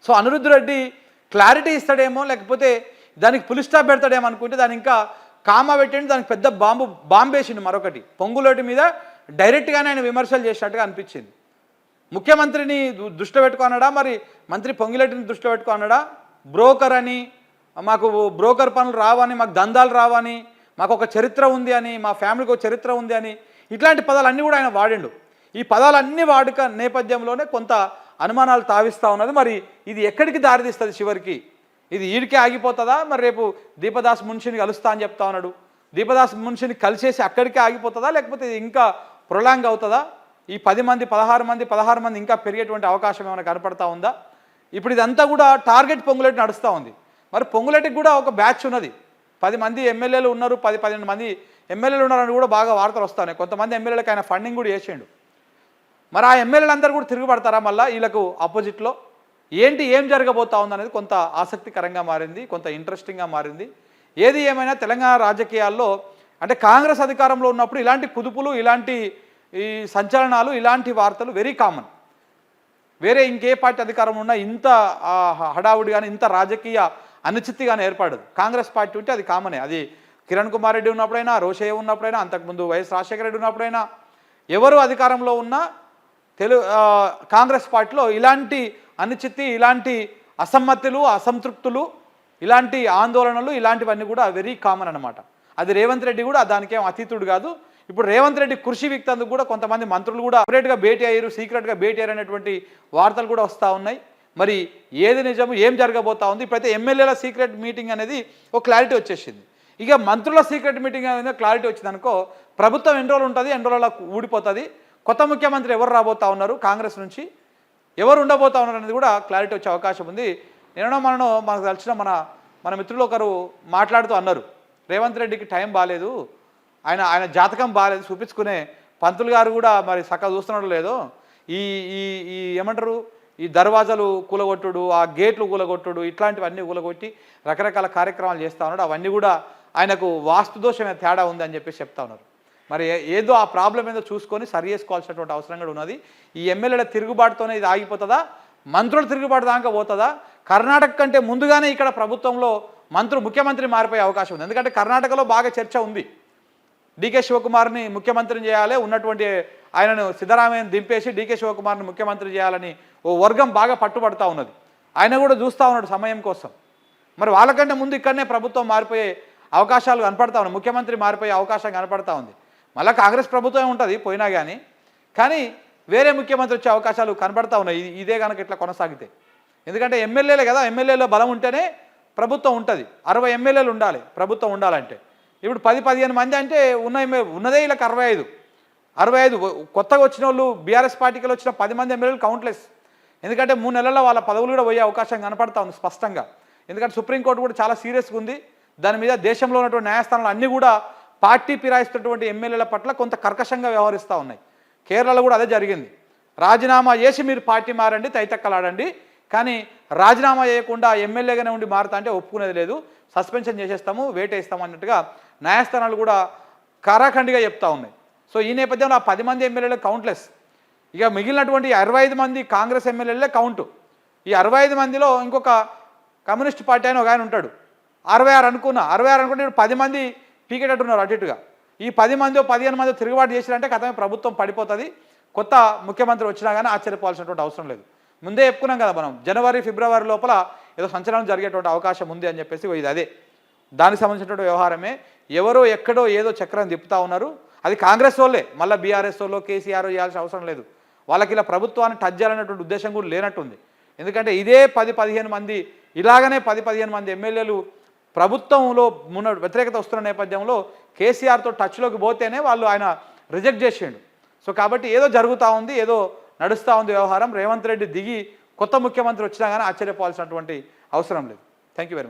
So Anirudh Reddy clarity ఇస్తాడేమో, లేకపోతే దానికి full stop పెడతాడేమో అనుకుంటే దాని ఇంకా కామా పెట్టండి, దానికి పెద్ద బాంబేసిండు మరొకటి. పొంగులేటి మీద డైరెక్ట్గానే ఆయన విమర్శలు చేసినట్టుగా అనిపించింది. ముఖ్యమంత్రిని దృష్టిలో పెట్టుకున్నాడా, మరి మంత్రి పొంగులేటిని దృష్టిలో పెట్టుకున్నాడా? బ్రోకర్ అని, మాకు బ్రోకర్ పనులు రావని, మాకు దందాలు రావని, మాకు ఒక చరిత్ర ఉంది అని, మా ఫ్యామిలీకి ఒక చరిత్ర ఉంది అని, ఇట్లాంటి పదాలన్నీ కూడా ఆయన వాడిండు. ఈ పదాలన్నీ వాడుక నేపథ్యంలోనే కొంత అనుమానాలు తావిస్తూ ఉన్నది. మరి ఇది ఎక్కడికి దారితీస్తుంది చివరికి? ఇది ఈడికే ఆగిపోతుందా? మరి రేపు దీపదాస్ మున్షిని కలుస్తా అని చెప్తా ఉన్నాడు. దీపదాస్ మున్షిని కలిసేసి అక్కడికే ఆగిపోతుందా, లేకపోతే ఇది ఇంకా ప్రొలాంగ్ అవుతుందా? ఈ 10 మంది 16 మంది ఇంకా పెరిగేటువంటి అవకాశం ఏమైనా కనపడతా ఉందా? ఇప్పుడు ఇదంతా కూడా టార్గెట్ పొంగులేటి నడుస్తూ ఉంది. మరి పొంగులేటికి కూడా ఒక బ్యాచ్ ఉన్నది. 10 మంది ఎమ్మెల్యేలు ఉన్నారు, 10-12 మంది ఎమ్మెల్యేలు ఉన్నారని కూడా బాగా వార్తలు వస్తున్నాయి. కొంతమంది ఎమ్మెల్యేలకు ఆయన ఫండింగ్ కూడా చేసిండు. మరి ఆ ఎమ్మెల్యేలు అందరూ కూడా తిరుగుబడతారా మళ్ళీ వీళ్ళకు ఆపోజిట్లో? ఏం జరగబోతా ఉందనేది కొంత ఆసక్తికరంగా మారింది, కొంత ఇంట్రెస్టింగ్గా మారింది. ఏది ఏమైనా తెలంగాణ రాజకీయాల్లో అంటే కాంగ్రెస్ అధికారంలో ఉన్నప్పుడు ఇలాంటి కుదుపులు, ఇలాంటి ఈ సంచలనాలు, ఇలాంటి వార్తలు వెరీ కామన్. వేరే ఇంకే పార్టీ అధికారం ఉన్నా ఇంత హడావుడి కానీ, ఇంత రాజకీయ అనిశ్చితి కానీ ఏర్పడదు. కాంగ్రెస్ పార్టీ ఉంటే అది కామనే. అది కిరణ్ కుమార్ రెడ్డి ఉన్నప్పుడైనా, రోషయ్య ఉన్నప్పుడైనా, అంతకుముందు వైఎస్ రాజశేఖర రెడ్డి ఉన్నప్పుడైనా, ఎవరు అధికారంలో ఉన్నా కాంగ్రెస్ పార్టీలో ఇలాంటి అనిశ్చితి, ఇలాంటి అసమ్మతులు, అసంతృప్తులు, ఇలాంటి ఆందోళనలు, ఇలాంటివన్నీ కూడా వెరీ కామన్ అన్నమాట. అది రేవంత్ రెడ్డి కూడా దానికేం అతీతుడు కాదు. ఇప్పుడు రేవంత్ రెడ్డి కృషి వ్యక్తందుకు కూడా కొంతమంది మంత్రులు కూడా సపరేట్గా భేటీ అయ్యారు, సీక్రెట్గా భేటీ అయ్యారు అనేటువంటి వార్తలు కూడా వస్తూ ఉన్నాయి. మరి ఏది నిజము, ఏం జరగబోతా ఉంది? ఇప్పుడైతే ఎమ్మెల్యేల సీక్రెట్ మీటింగ్ అనేది ఒక క్లారిటీ వచ్చేసింది. ఇక మంత్రుల సీక్రెట్ మీటింగ్ అనేది క్లారిటీ వచ్చిందనుకో, ప్రభుత్వం ఎన్ని రోజులు ఉంటుంది, ఎన్ని రోజుల ఊడిపోతుంది, కొత్త ముఖ్యమంత్రి ఎవరు రాబోతా ఉన్నారు, కాంగ్రెస్ నుంచి ఎవరు ఉండబోతా ఉన్నారు అనేది కూడా క్లారిటీ వచ్చే అవకాశం ఉంది. మనకు తెలిసిన మన మిత్రులు ఒకరు మాట్లాడుతూ అన్నారు, రేవంత్ రెడ్డికి టైం బాగాలేదు, ఆయన జాతకం బాగాలేదు చూపించుకునే, పంతులు గారు కూడా మరి చక్కగా చూస్తున్నాడు లేదో, ఈ ఈ ఏమంటారు, ఈ దర్వాజాలు కూలగొట్టుడు, ఆ గేట్లు కూలగొట్టుడు, ఇట్లాంటివన్నీ కూలగొట్టి రకరకాల కార్యక్రమాలు చేస్తూ ఉన్నాడు. అవన్నీ కూడా ఆయనకు వాస్తుదోషమే తేడా ఉంది అని చెప్పేసి చెప్తా ఉన్నారు. మరి ఏదో ఆ ప్రాబ్లం ఏదో చూసుకొని సరి చేసుకోవాల్సినటువంటి అవసరం కూడా ఉన్నది. ఈ ఎమ్మెల్యేల తిరుగుబాటుతోనే ఇది ఆగిపోతుందా, మంత్రుల తిరుగుబాటు దాకా పోతుందా? కర్ణాటక కంటే ముందుగానే ఇక్కడ ప్రభుత్వంలో ముఖ్యమంత్రి మారిపోయే అవకాశం ఉంది. ఎందుకంటే కర్ణాటకలో బాగా చర్చ ఉంది. డీకే శివకుమార్ని ముఖ్యమంత్రిని చేయాలి, ఉన్నటువంటి ఆయనను సిద్ధరామయ్యను దింపేసి డీకే శివకుమార్ని ముఖ్యమంత్రి చేయాలని ఓ వర్గం బాగా పట్టుబడతా ఉన్నది. ఆయన కూడా చూస్తూ ఉన్నాడు సమయం కోసం. మరి వాళ్ళకంటే ముందు ఇక్కడనే ప్రభుత్వం మారిపోయే అవకాశాలు కనపడతా ఉన్నాయి, ముఖ్యమంత్రి మారిపోయే అవకాశం కనపడతా ఉంది. మళ్ళీ కాంగ్రెస్ ప్రభుత్వం ఉంటుంది పోయినా కానీ వేరే ముఖ్యమంత్రి వచ్చే అవకాశాలు కనపడతా ఉన్నాయి ఇదే కనుక ఇట్లా కొనసాగితే. ఎందుకంటే ఎమ్మెల్యేలే కదా, ఎమ్మెల్యేలో బలం ఉంటేనే ప్రభుత్వం ఉంటుంది. 60 ఎమ్మెల్యేలు ఉండాలి ప్రభుత్వం ఉండాలంటే. ఇప్పుడు 10-15 మంది అంటే ఉన్నదే వీళ్ళకి 65 కొత్తగా వచ్చిన వాళ్ళు బీఆర్ఎస్ పార్టీకి వచ్చిన 10 మంది ఎమ్మెల్యేలు కౌంట్లెస్. ఎందుకంటే 3 నెలల్లో వాళ్ళ పదవులు కూడా పోయే అవకాశం కనపడతా ఉంది స్పష్టంగా. ఎందుకంటే సుప్రీంకోర్టు కూడా చాలా సీరియస్గా ఉంది దాని మీద. దేశంలో ఉన్నటువంటి న్యాయస్థానాలు అన్నీ కూడా పార్టీ ఫిరాయిస్తున్నటువంటి ఎమ్మెల్యేల పట్ల కొంత కర్కశంగా వ్యవహరిస్తూ ఉన్నాయి. కేరళలో కూడా అదే జరిగింది. రాజీనామా చేసి మీరు పార్టీ మారండి, తైతక్కలాడండి, కానీ రాజీనామా చేయకుండా ఎమ్మెల్యేగానే ఉండి మారుతా అంటే ఒప్పుకునేది లేదు, సస్పెన్షన్ చేసేస్తాము, వేటేస్తాము అన్నట్టుగా న్యాయస్థానాలు కూడా కారాఖండిగా చెప్తా ఉన్నాయి. సో ఈ నేపథ్యంలో ఆ 10 మంది ఎమ్మెల్యేలు కౌంట్లెస్. ఇక మిగిలినటువంటి 65 మంది కాంగ్రెస్ ఎమ్మెల్యేలే కౌంటు. ఈ 65 మందిలో ఇంకొక కమ్యూనిస్ట్ పార్టీ అని ఒక ఆయన ఉంటాడు. 66 అనుకుంటే 10 మంది పీకేటట్టున్నారు అటు ఇటుగా. ఈ 10 మందో 15 మందో తిరుగుబాటు చేసినంటే కథమే ప్రభుత్వం పడిపోతుంది. కొత్త ముఖ్యమంత్రి వచ్చినా కానీ ఆశ్చర్యపోవాల్సినటువంటి అవసరం లేదు. ముందే చెప్పుకున్నాం కదా మనం, జనవరి ఫిబ్రవరి లోపల ఏదో సంచలనం జరిగేటువంటి అవకాశం ఉంది అని చెప్పేసి ఇది అదే దానికి సంబంధించినటువంటి వ్యవహారమే. ఎవరో ఎక్కడో ఏదో చక్రం తిప్పుతా ఉన్నారు. అది కాంగ్రెస్ వాళ్ళే, మళ్ళీ బీఆర్ఎస్ వాళ్ళు కేసీఆర్ చేయాల్సిన అవసరం లేదు. వాళ్ళకి ఇలా ప్రభుత్వాన్ని టచ్ చేయాలనేటువంటి ఉద్దేశం కూడా లేనట్టుంది. ఎందుకంటే ఇదే 10-15 మంది ఇలాగనే 10-15 మంది ఎమ్మెల్యేలు ప్రభుత్వంలో వ్యతిరేకత వస్తున్న నేపథ్యంలో కేసీఆర్తో టచ్లోకి పోతేనే ఆయన రిజెక్ట్ చేసిండు. సో కాబట్టి ఏదో జరుగుతూ ఉంది, ఏదో నడుస్తూ ఉంది వ్యవహారం. రేవంత్ రెడ్డి దిగి కొత్త ముఖ్యమంత్రి వచ్చినా కానీ ఆశ్చర్యపోవాల్సినటువంటి అవసరం లేదు. Thank you very much.